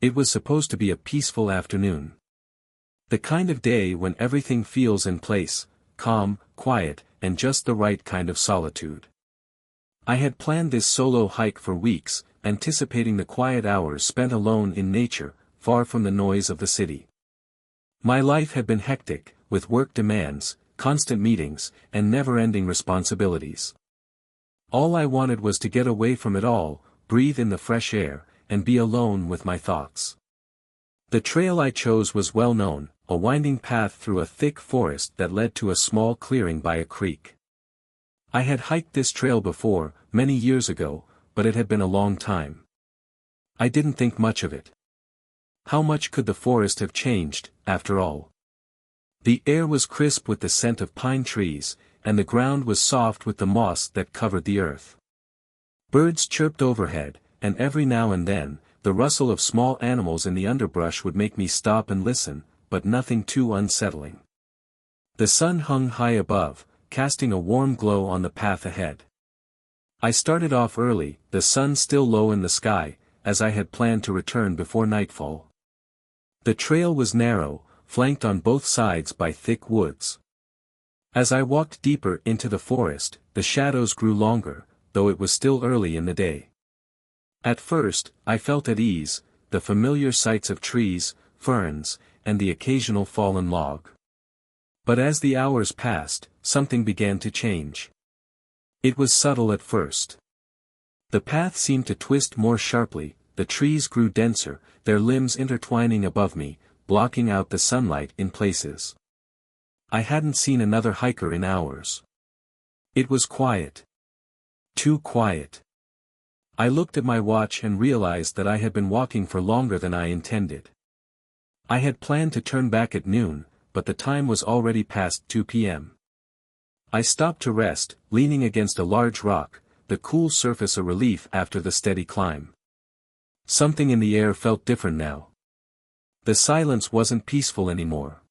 It was supposed to be a peaceful afternoon. The kind of day when everything feels in place, calm, quiet, and just the right kind of solitude. I had planned this solo hike for weeks, anticipating the quiet hours spent alone in nature, far from the noise of the city. My life had been hectic, with work demands, constant meetings, and never-ending responsibilities. All I wanted was to get away from it all, breathe in the fresh air, and be alone with my thoughts. The trail I chose was well known, a winding path through a thick forest that led to a small clearing by a creek. I had hiked this trail before, many years ago, but it had been a long time. I didn't think much of it. How much could the forest have changed, after all? The air was crisp with the scent of pine trees, and the ground was soft with the moss that covered the earth. Birds chirped overhead, and every now and then, the rustle of small animals in the underbrush would make me stop and listen, but nothing too unsettling. The sun hung high above, casting a warm glow on the path ahead. I started off early, the sun still low in the sky, as I had planned to return before nightfall. The trail was narrow, flanked on both sides by thick woods. As I walked deeper into the forest, the shadows grew longer, though it was still early in the day. At first, I felt at ease, the familiar sights of trees, ferns, and the occasional fallen log. But as the hours passed, something began to change. It was subtle at first. The path seemed to twist more sharply, the trees grew denser, their limbs intertwining above me, blocking out the sunlight in places. I hadn't seen another hiker in hours. It was quiet. Too quiet. I looked at my watch and realized that I had been walking for longer than I intended. I had planned to turn back at noon, but the time was already past 2 p.m. I stopped to rest, leaning against a large rock, the cool surface a relief after the steady climb. Something in the air felt different now. The silence wasn't peaceful anymore.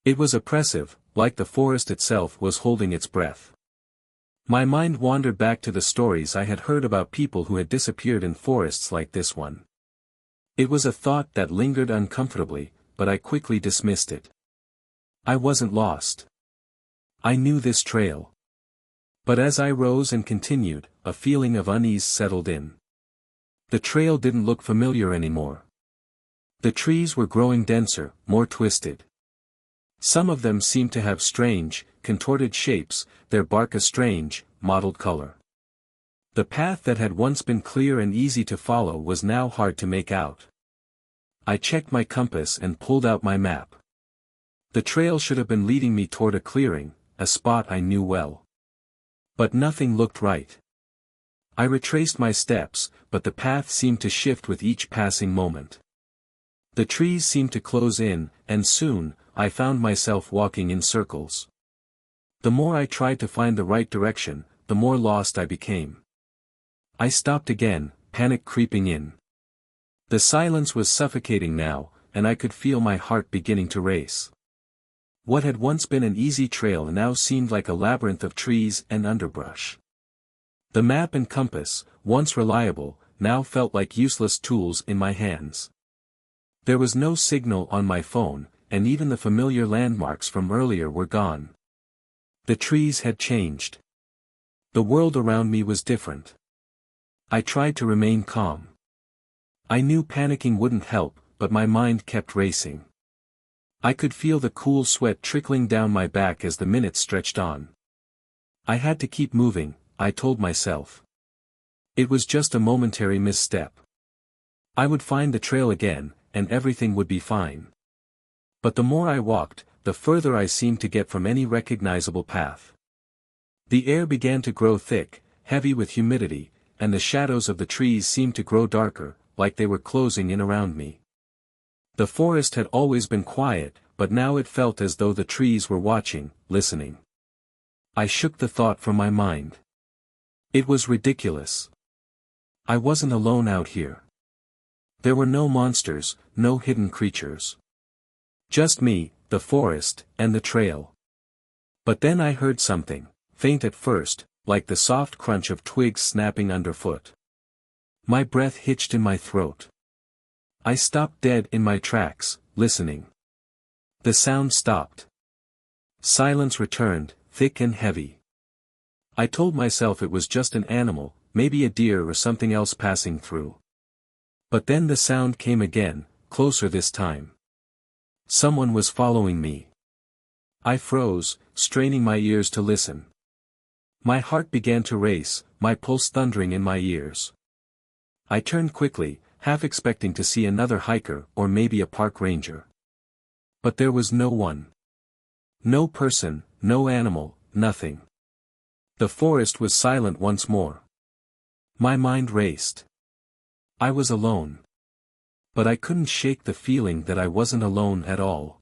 It was oppressive, like the forest itself was holding its breath. My mind wandered back to the stories I had heard about people who had disappeared in forests like this one. It was a thought that lingered uncomfortably, but I quickly dismissed it. I wasn't lost. I knew this trail. But as I rose and continued, a feeling of unease settled in. The trail didn't look familiar anymore. The trees were growing denser, more twisted. Some of them seemed to have strange, contorted shapes, their bark a strange, mottled color. The path that had once been clear and easy to follow was now hard to make out. I checked my compass and pulled out my map. The trail should have been leading me toward a clearing, a spot I knew well. But nothing looked right. I retraced my steps, but the path seemed to shift with each passing moment. The trees seemed to close in, and soon, I found myself walking in circles. The more I tried to find the right direction, the more lost I became. I stopped again, panic creeping in. The silence was suffocating now, and I could feel my heart beginning to race. What had once been an easy trail now seemed like a labyrinth of trees and underbrush. The map and compass, once reliable, now felt like useless tools in my hands. There was no signal on my phone, and even the familiar landmarks from earlier were gone. The trees had changed. The world around me was different. I tried to remain calm. I knew panicking wouldn't help, but my mind kept racing. I could feel the cool sweat trickling down my back as the minutes stretched on. I had to keep moving, I told myself. It was just a momentary misstep. I would find the trail again, and everything would be fine. But the more I walked, the further I seemed to get from any recognizable path. The air began to grow thick, heavy with humidity, and the shadows of the trees seemed to grow darker, like they were closing in around me. The forest had always been quiet, but now it felt as though the trees were watching, listening. I shook the thought from my mind. It was ridiculous. I wasn't alone out here. There were no monsters, no hidden creatures. Just me, the forest, and the trail. But then I heard something, faint at first, like the soft crunch of twigs snapping underfoot. My breath hitched in my throat. I stopped dead in my tracks, listening. The sound stopped. Silence returned, thick and heavy. I told myself it was just an animal, maybe a deer or something else passing through. But then the sound came again, closer this time. Someone was following me. I froze, straining my ears to listen. My heart began to race, my pulse thundering in my ears. I turned quickly, half expecting to see another hiker or maybe a park ranger. But there was no one. No person, no animal, nothing. The forest was silent once more. My mind raced. I was alone. But I couldn't shake the feeling that I wasn't alone at all.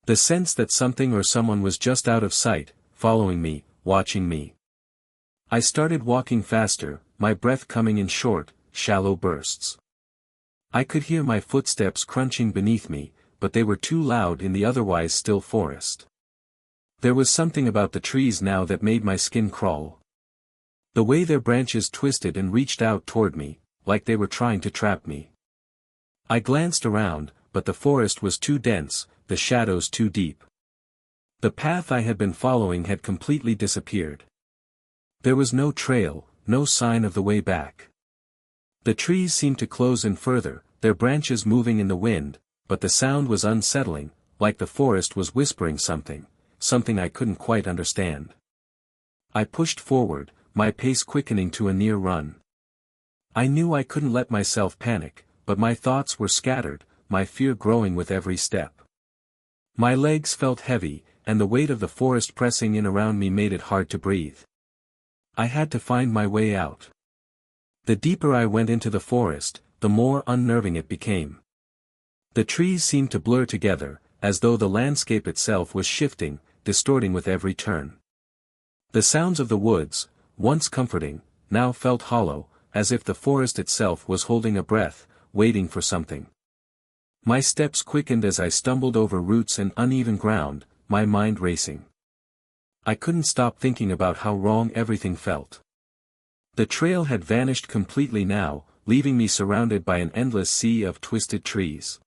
The sense that something or someone was just out of sight, following me, watching me. I started walking faster, my breath coming in short, shallow bursts. I could hear my footsteps crunching beneath me, but they were too loud in the otherwise still forest. There was something about the trees now that made my skin crawl. The way their branches twisted and reached out toward me, like they were trying to trap me. I glanced around, but the forest was too dense, the shadows too deep. The path I had been following had completely disappeared. There was no trail, no sign of the way back. The trees seemed to close in further, their branches moving in the wind, but the sound was unsettling, like the forest was whispering something I couldn't quite understand. I pushed forward, my pace quickening to a near run. I knew I couldn't let myself panic, but my thoughts were scattered, my fear growing with every step. My legs felt heavy, and the weight of the forest pressing in around me made it hard to breathe. I had to find my way out. The deeper I went into the forest, the more unnerving it became. The trees seemed to blur together, as though the landscape itself was shifting, distorting with every turn. The sounds of the woods, once comforting, now felt hollow, as if the forest itself was holding a breath, waiting for something. My steps quickened as I stumbled over roots and uneven ground, my mind racing. I couldn't stop thinking about how wrong everything felt. The trail had vanished completely now, leaving me surrounded by an endless sea of twisted trees.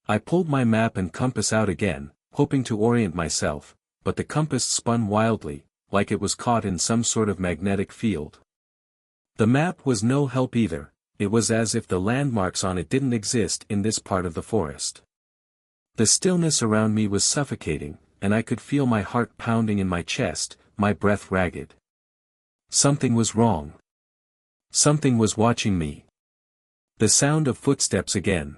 I pulled my map and compass out again, hoping to orient myself, but the compass spun wildly, like it was caught in some sort of magnetic field. The map was no help either, it was as if the landmarks on it didn't exist in this part of the forest. The stillness around me was suffocating, and I could feel my heart pounding in my chest, my breath ragged. Something was wrong. Something was watching me. The sound of footsteps again.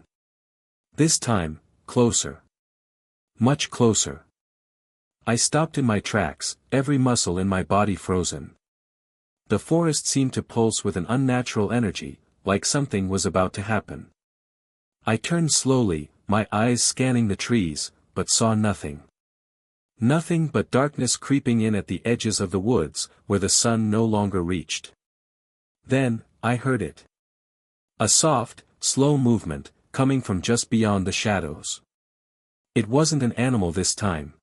This time, closer. Much closer. I stopped in my tracks, every muscle in my body frozen. The forest seemed to pulse with an unnatural energy, like something was about to happen. I turned slowly, my eyes scanning the trees, but saw nothing. Nothing but darkness creeping in at the edges of the woods, where the sun no longer reached. Then, I heard it. A soft, slow movement, coming from just beyond the shadows. It wasn't an animal this time.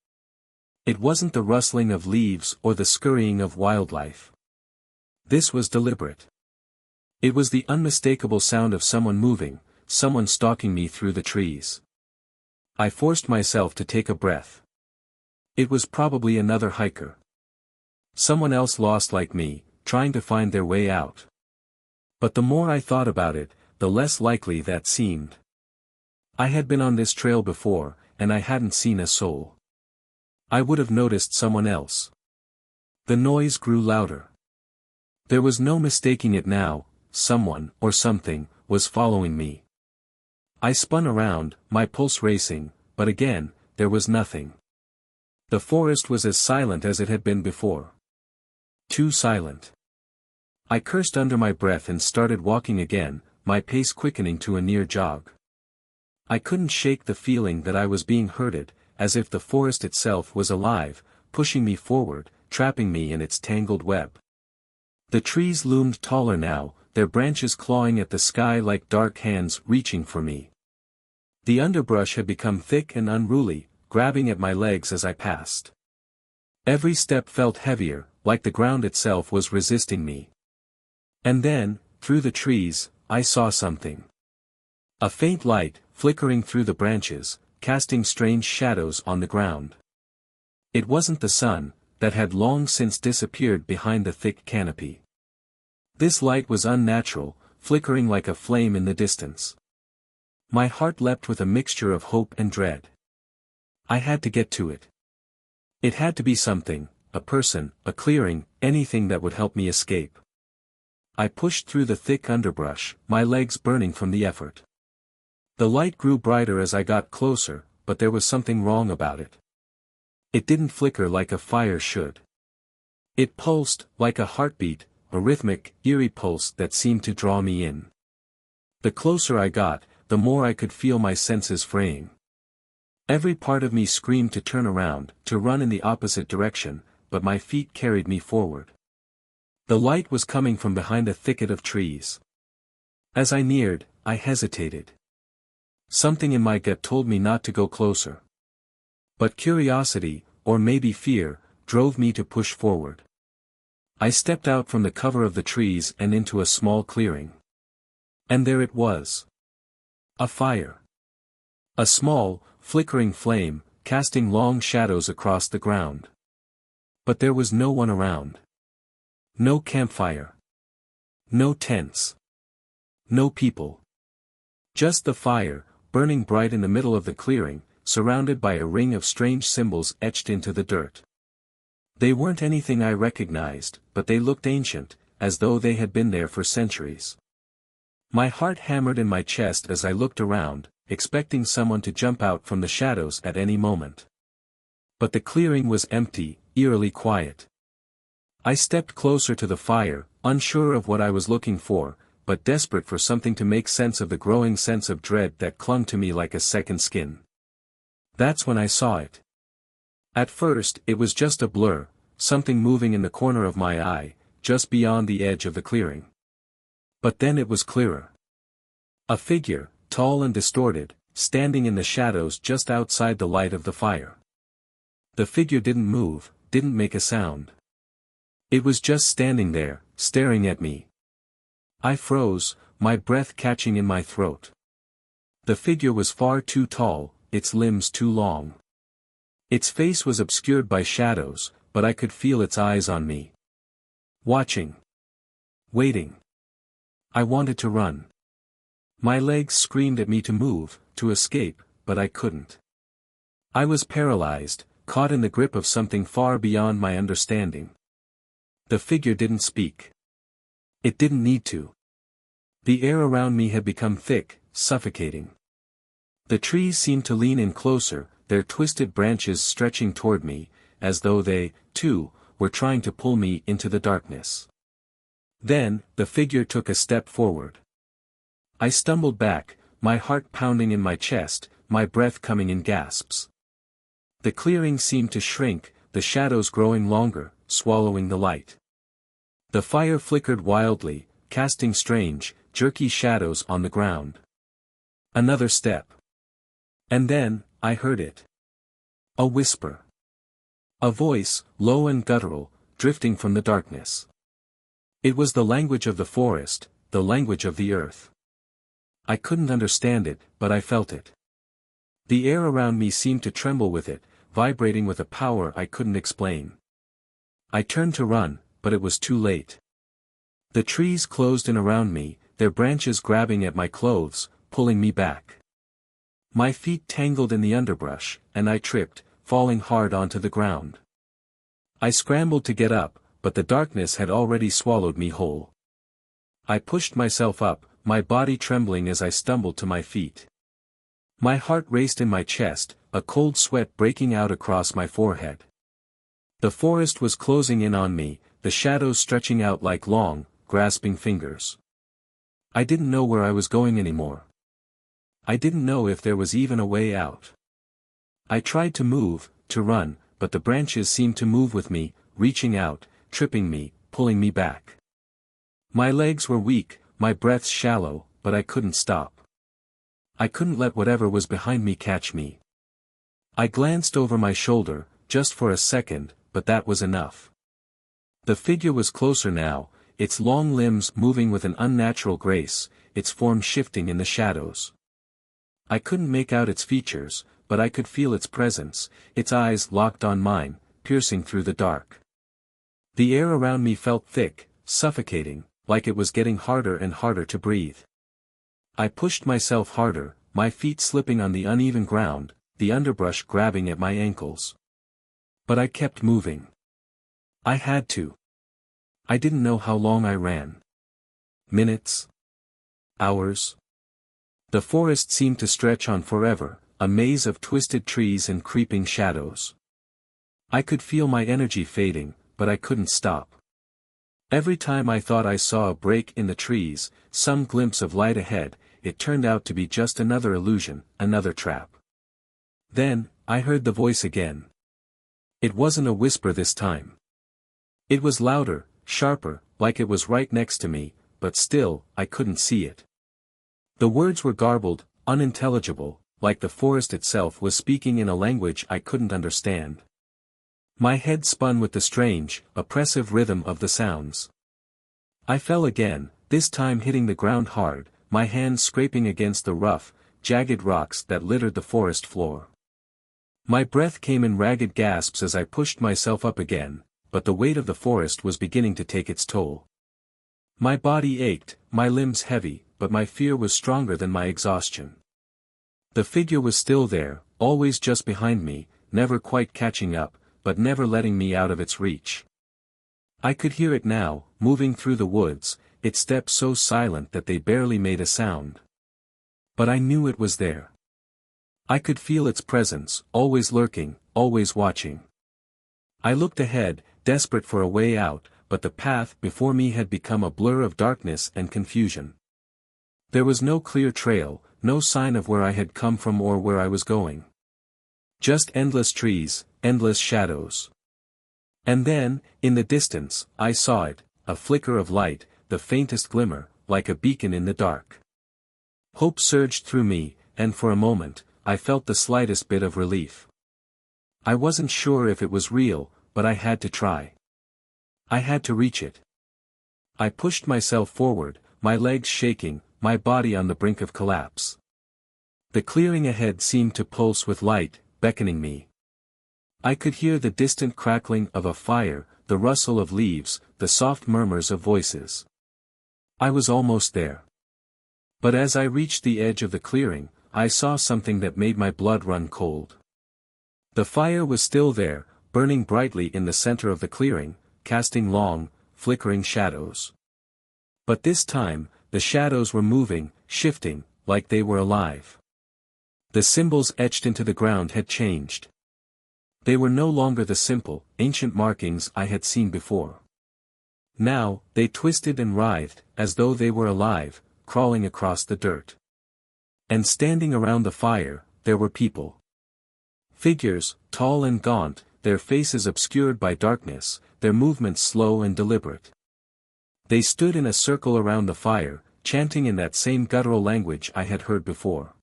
It wasn't the rustling of leaves or the scurrying of wildlife. This was deliberate. It was the unmistakable sound of someone moving, someone stalking me through the trees. I forced myself to take a breath. It was probably another hiker. Someone else lost like me, trying to find their way out. But the more I thought about it, the less likely that seemed. I had been on this trail before, and I hadn't seen a soul. I would have noticed someone else. The noise grew louder. There was no mistaking it now, someone, or something, was following me. I spun around, my pulse racing, but again, there was nothing. The forest was as silent as it had been before. Too silent. I cursed under my breath and started walking again, my pace quickening to a near jog. I couldn't shake the feeling that I was being herded, as if the forest itself was alive, pushing me forward, trapping me in its tangled web. The trees loomed taller now, their branches clawing at the sky like dark hands reaching for me. The underbrush had become thick and unruly, grabbing at my legs as I passed. Every step felt heavier, like the ground itself was resisting me. And then, through the trees, I saw something. A faint light, flickering through the branches, casting strange shadows on the ground. It wasn't the sun, that had long since disappeared behind the thick canopy. This light was unnatural, flickering like a flame in the distance. My heart leapt with a mixture of hope and dread. I had to get to it. It had to be something, a person, a clearing, anything that would help me escape. I pushed through the thick underbrush, my legs burning from the effort. The light grew brighter as I got closer, but there was something wrong about it. It didn't flicker like a fire should. It pulsed, like a heartbeat, a rhythmic, eerie pulse that seemed to draw me in. The closer I got, the more I could feel my senses fraying. Every part of me screamed to turn around, to run in the opposite direction, but my feet carried me forward. The light was coming from behind a thicket of trees. As I neared, I hesitated. Something in my gut told me not to go closer. But curiosity, or maybe fear, drove me to push forward. I stepped out from the cover of the trees and into a small clearing. And there it was. A fire. A small, flickering flame, casting long shadows across the ground. But there was no one around. No campfire. No tents. No people. Just the fire, burning bright in the middle of the clearing, surrounded by a ring of strange symbols etched into the dirt. They weren't anything I recognized, but they looked ancient, as though they had been there for centuries. My heart hammered in my chest as I looked around, expecting someone to jump out from the shadows at any moment. But the clearing was empty, eerily quiet. I stepped closer to the fire, unsure of what I was looking for, but desperate for something to make sense of the growing sense of dread that clung to me like a second skin. That's when I saw it. At first, it was just a blur, something moving in the corner of my eye, just beyond the edge of the clearing. But then it was clearer. A figure, tall and distorted, standing in the shadows just outside the light of the fire. The figure didn't move, didn't make a sound. It was just standing there, staring at me. I froze, my breath catching in my throat. The figure was far too tall, its limbs too long. Its face was obscured by shadows, but I could feel its eyes on me. Watching. Waiting. I wanted to run. My legs screamed at me to move, to escape, but I couldn't. I was paralyzed, caught in the grip of something far beyond my understanding. The figure didn't speak. It didn't need to. The air around me had become thick, suffocating. The trees seemed to lean in closer, their twisted branches stretching toward me, as though they, too, were trying to pull me into the darkness. Then, the figure took a step forward. I stumbled back, my heart pounding in my chest, my breath coming in gasps. The clearing seemed to shrink, the shadows growing longer, swallowing the light. The fire flickered wildly, casting strange, jerky shadows on the ground. Another step. And then, I heard it. A whisper. A voice, low and guttural, drifting from the darkness. It was the language of the forest, the language of the earth. I couldn't understand it, but I felt it. The air around me seemed to tremble with it, vibrating with a power I couldn't explain. I turned to run, but it was too late. The trees closed in around me, their branches grabbing at my clothes, pulling me back. My feet tangled in the underbrush, and I tripped, falling hard onto the ground. I scrambled to get up, but the darkness had already swallowed me whole. I pushed myself up, my body trembling as I stumbled to my feet. My heart raced in my chest, a cold sweat breaking out across my forehead. The forest was closing in on me, the shadows stretching out like long, grasping fingers. I didn't know where I was going anymore. I didn't know if there was even a way out. I tried to move, to run, but the branches seemed to move with me, reaching out, tripping me, pulling me back. My legs were weak, my breath shallow, but I couldn't stop. I couldn't let whatever was behind me catch me. I glanced over my shoulder, just for a second, but that was enough. The figure was closer now, its long limbs moving with an unnatural grace, its form shifting in the shadows. I couldn't make out its features, but I could feel its presence, its eyes locked on mine, piercing through the dark. The air around me felt thick, suffocating, like it was getting harder and harder to breathe. I pushed myself harder, my feet slipping on the uneven ground, the underbrush grabbing at my ankles. But I kept moving. I had to. I didn't know how long I ran. Minutes? Hours? The forest seemed to stretch on forever, a maze of twisted trees and creeping shadows. I could feel my energy fading, but I couldn't stop. Every time I thought I saw a break in the trees, some glimpse of light ahead, it turned out to be just another illusion, another trap. Then, I heard the voice again. It wasn't a whisper this time. It was louder, sharper, like it was right next to me, but still, I couldn't see it. The words were garbled, unintelligible, like the forest itself was speaking in a language I couldn't understand. My head spun with the strange, oppressive rhythm of the sounds. I fell again, this time hitting the ground hard, my hands scraping against the rough, jagged rocks that littered the forest floor. My breath came in ragged gasps as I pushed myself up again, but the weight of the forest was beginning to take its toll. My body ached, my limbs heavy, but my fear was stronger than my exhaustion. The figure was still there, always just behind me, never quite catching up, but never letting me out of its reach. I could hear it now, moving through the woods, its steps so silent that they barely made a sound. But I knew it was there. I could feel its presence, always lurking, always watching. I looked ahead, desperate for a way out, but the path before me had become a blur of darkness and confusion. There was no clear trail, no sign of where I had come from or where I was going. Just endless trees, endless shadows. And then, in the distance, I saw it, a flicker of light, the faintest glimmer, like a beacon in the dark. Hope surged through me, and for a moment, I felt the slightest bit of relief. I wasn't sure if it was real, but I had to try. I had to reach it. I pushed myself forward, my legs shaking, my body on the brink of collapse. The clearing ahead seemed to pulse with light, beckoning me. I could hear the distant crackling of a fire, the rustle of leaves, the soft murmurs of voices. I was almost there. But as I reached the edge of the clearing, I saw something that made my blood run cold. The fire was still there, burning brightly in the center of the clearing, casting long, flickering shadows. But this time, the shadows were moving, shifting, like they were alive. The symbols etched into the ground had changed. They were no longer the simple, ancient markings I had seen before. Now, they twisted and writhed, as though they were alive, crawling across the dirt. And standing around the fire, there were people. Figures, tall and gaunt, their faces obscured by darkness, their movements slow and deliberate. They stood in a circle around the fire, chanting in that same guttural language I had heard before.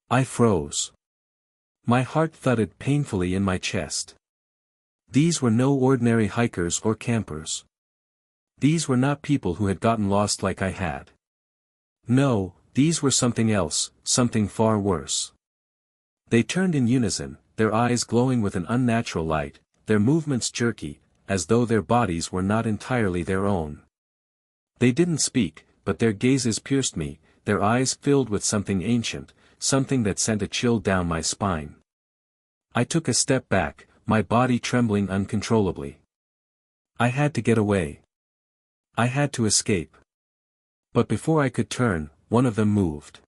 I froze. My heart thudded painfully in my chest. These were no ordinary hikers or campers. These were not people who had gotten lost like I had. No, these were something else, something far worse. They turned in unison, their eyes glowing with an unnatural light, their movements jerky, as though their bodies were not entirely their own. They didn't speak, but their gazes pierced me, their eyes filled with something ancient, something that sent a chill down my spine. I took a step back, my body trembling uncontrollably. I had to get away. I had to escape. But before I could turn, one of them moved.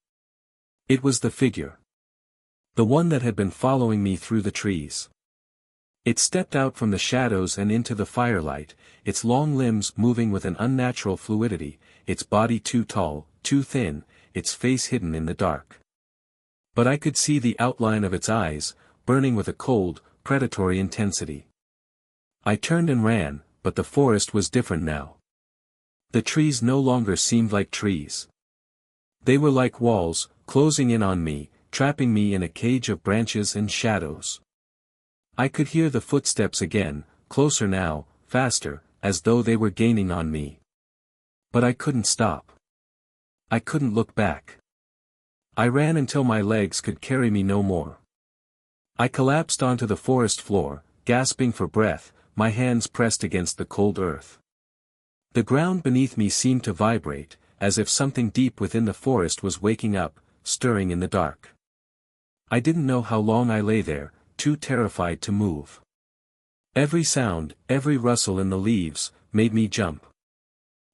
It was the figure. The one that had been following me through the trees. It stepped out from the shadows and into the firelight, its long limbs moving with an unnatural fluidity, its body too tall, too thin, its face hidden in the dark. But I could see the outline of its eyes, burning with a cold, predatory intensity. I turned and ran, but the forest was different now. The trees no longer seemed like trees. They were like walls, closing in on me, trapping me in a cage of branches and shadows. I could hear the footsteps again, closer now, faster, as though they were gaining on me. But I couldn't stop. I couldn't look back. I ran until my legs could carry me no more. I collapsed onto the forest floor, gasping for breath, my hands pressed against the cold earth. The ground beneath me seemed to vibrate, as if something deep within the forest was waking up, stirring in the dark. I didn't know how long I lay there, too terrified to move. Every sound, every rustle in the leaves, made me jump.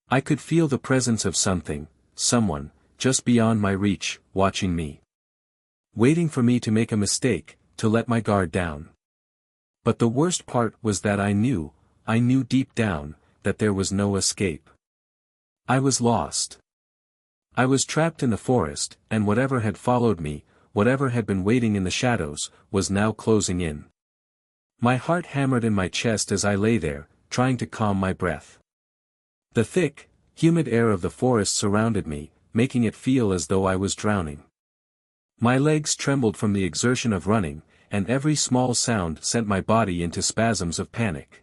I could feel the presence of something, someone, just beyond my reach, watching me. Waiting for me to make a mistake, to let my guard down. But the worst part was that I knew deep down, that there was no escape. I was lost. I was trapped in the forest, and whatever had followed me, whatever had been waiting in the shadows, was now closing in. My heart hammered in my chest as I lay there, trying to calm my breath. The thick, humid air of the forest surrounded me, making it feel as though I was drowning. My legs trembled from the exertion of running, and every small sound sent my body into spasms of panic.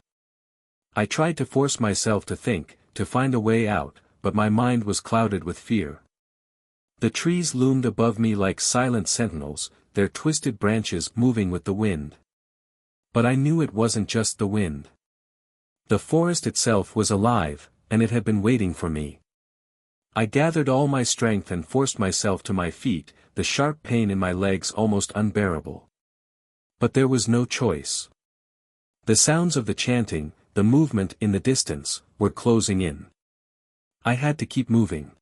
I tried to force myself to think, to find a way out, but my mind was clouded with fear. The trees loomed above me like silent sentinels, their twisted branches moving with the wind. But I knew it wasn't just the wind. The forest itself was alive, and it had been waiting for me. I gathered all my strength and forced myself to my feet, the sharp pain in my legs almost unbearable. But there was no choice. The sounds of the chanting, the movement in the distance, were closing in. I had to keep moving.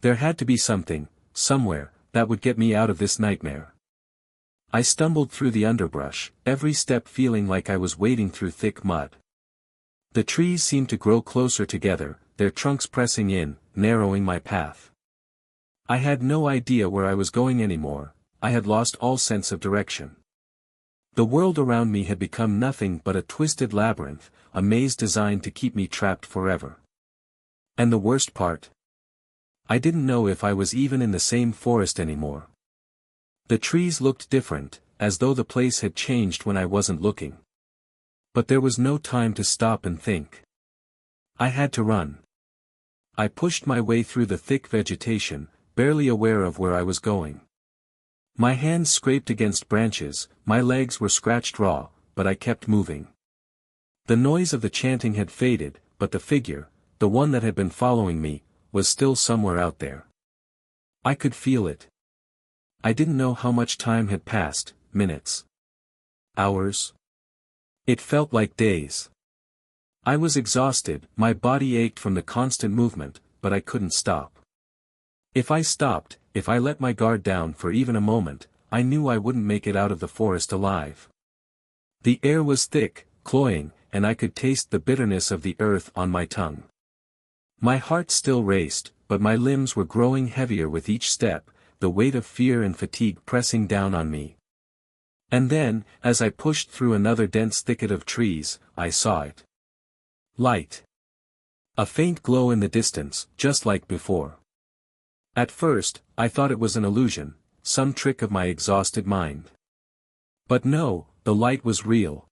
There had to be something, somewhere, that would get me out of this nightmare. I stumbled through the underbrush, every step feeling like I was wading through thick mud. The trees seemed to grow closer together, their trunks pressing in, narrowing my path. I had no idea where I was going anymore, I had lost all sense of direction. The world around me had become nothing but a twisted labyrinth, a maze designed to keep me trapped forever. And the worst part? I didn't know if I was even in the same forest anymore. The trees looked different, as though the place had changed when I wasn't looking. But there was no time to stop and think. I had to run. I pushed my way through the thick vegetation, barely aware of where I was going. My hands scraped against branches, my legs were scratched raw, but I kept moving. The noise of the chanting had faded, but the figure, the one that had been following me, was still somewhere out there. I could feel it. I didn't know how much time had passed, minutes. Hours. It felt like days. I was exhausted, my body ached from the constant movement, but I couldn't stop. If I stopped, if I let my guard down for even a moment, I knew I wouldn't make it out of the forest alive. The air was thick, cloying, and I could taste the bitterness of the earth on my tongue. My heart still raced, but my limbs were growing heavier with each step, the weight of fear and fatigue pressing down on me. And then, as I pushed through another dense thicket of trees, I saw it. Light. A faint glow in the distance, just like before. At first, I thought it was an illusion, some trick of my exhausted mind. But no, the light was real.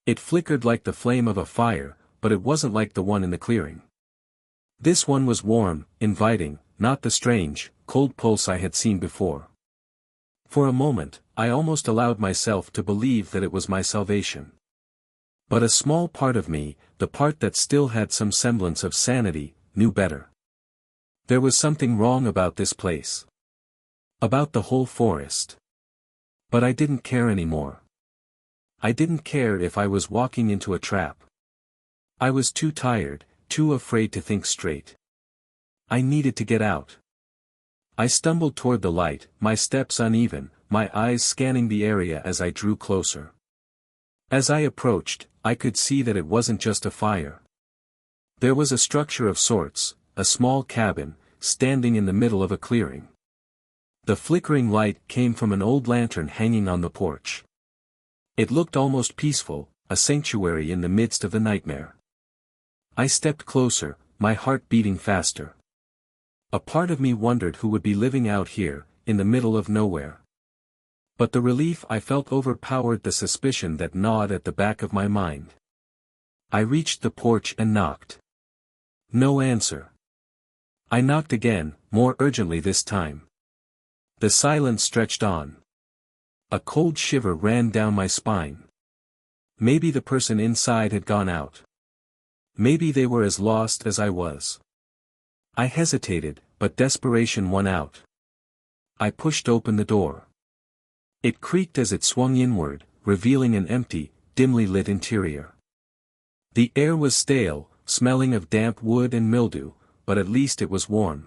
It flickered like the flame of a fire, but it wasn't like the one in the clearing. This one was warm, inviting, not the strange, cold pulse I had seen before. For a moment, I almost allowed myself to believe that it was my salvation. But a small part of me, the part that still had some semblance of sanity, knew better. There was something wrong about this place. About the whole forest. But I didn't care anymore. I didn't care if I was walking into a trap. I was too tired, too afraid to think straight. I needed to get out. I stumbled toward the light, my steps uneven, my eyes scanning the area as I drew closer. As I approached, I could see that it wasn't just a fire. There was a structure of sorts, a small cabin, standing in the middle of a clearing. The flickering light came from an old lantern hanging on the porch. It looked almost peaceful, a sanctuary in the midst of the nightmare. I stepped closer, my heart beating faster. A part of me wondered who would be living out here, in the middle of nowhere. But the relief I felt overpowered the suspicion that gnawed at the back of my mind. I reached the porch and knocked. No answer. I knocked again, more urgently this time. The silence stretched on. A cold shiver ran down my spine. Maybe the person inside had gone out. Maybe they were as lost as I was. I hesitated, but desperation won out. I pushed open the door. It creaked as it swung inward, revealing an empty, dimly lit interior. The air was stale, smelling of damp wood and mildew, but at least it was warm.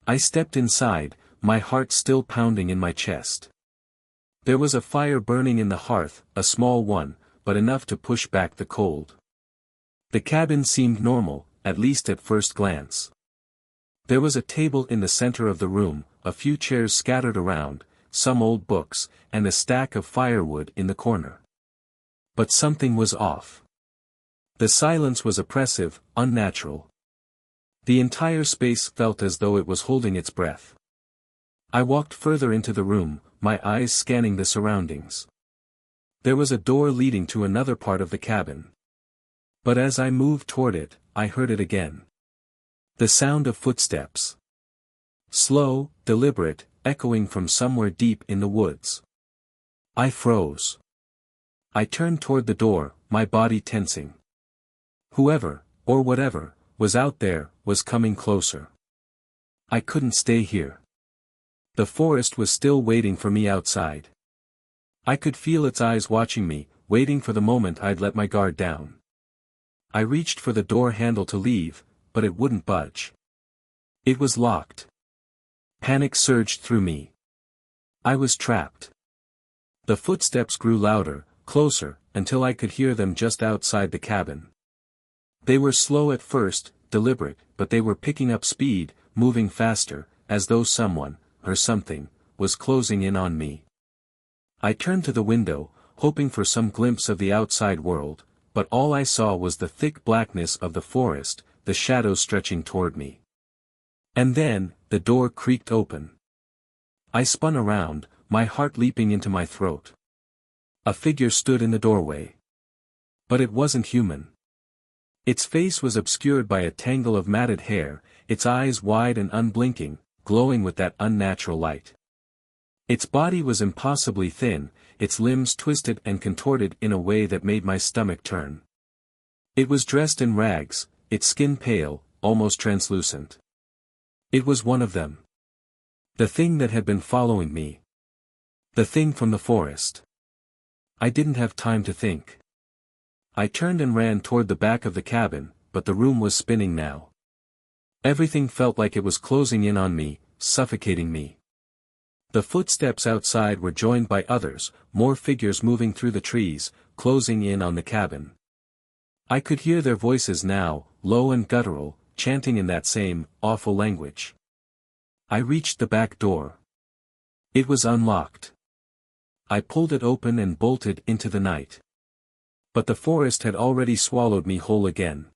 I stepped inside, my heart still pounding in my chest. There was a fire burning in the hearth, a small one, but enough to push back the cold. The cabin seemed normal, at least at first glance. There was a table in the center of the room, a few chairs scattered around, some old books, and a stack of firewood in the corner. But something was off. The silence was oppressive, unnatural. The entire space felt as though it was holding its breath. I walked further into the room, my eyes scanning the surroundings. There was a door leading to another part of the cabin. But as I moved toward it, I heard it again. The sound of footsteps. Slow, deliberate, echoing from somewhere deep in the woods. I froze. I turned toward the door, my body tensing. Whoever, or whatever, was out there, was coming closer. I couldn't stay here. The forest was still waiting for me outside. I could feel its eyes watching me, waiting for the moment I'd let my guard down. I reached for the door handle to leave, but it wouldn't budge. It was locked. Panic surged through me. I was trapped. The footsteps grew louder, closer, until I could hear them just outside the cabin. They were slow at first, deliberate, but they were picking up speed, moving faster, as though someone, or something, was closing in on me. I turned to the window, hoping for some glimpse of the outside world, but all I saw was the thick blackness of the forest, the shadows stretching toward me. And then, the door creaked open. I spun around, my heart leaping into my throat. A figure stood in the doorway. But it wasn't human. Its face was obscured by a tangle of matted hair, its eyes wide and unblinking, glowing with that unnatural light. Its body was impossibly thin, its limbs twisted and contorted in a way that made my stomach turn. It was dressed in rags, its skin pale, almost translucent. It was one of them. The thing that had been following me. The thing from the forest. I didn't have time to think. I turned and ran toward the back of the cabin, but the room was spinning now. Everything felt like it was closing in on me, suffocating me. The footsteps outside were joined by others, more figures moving through the trees, closing in on the cabin. I could hear their voices now, low and guttural, chanting in that same, awful language. I reached the back door. It was unlocked. I pulled it open and bolted into the night. But the forest had already swallowed me whole again.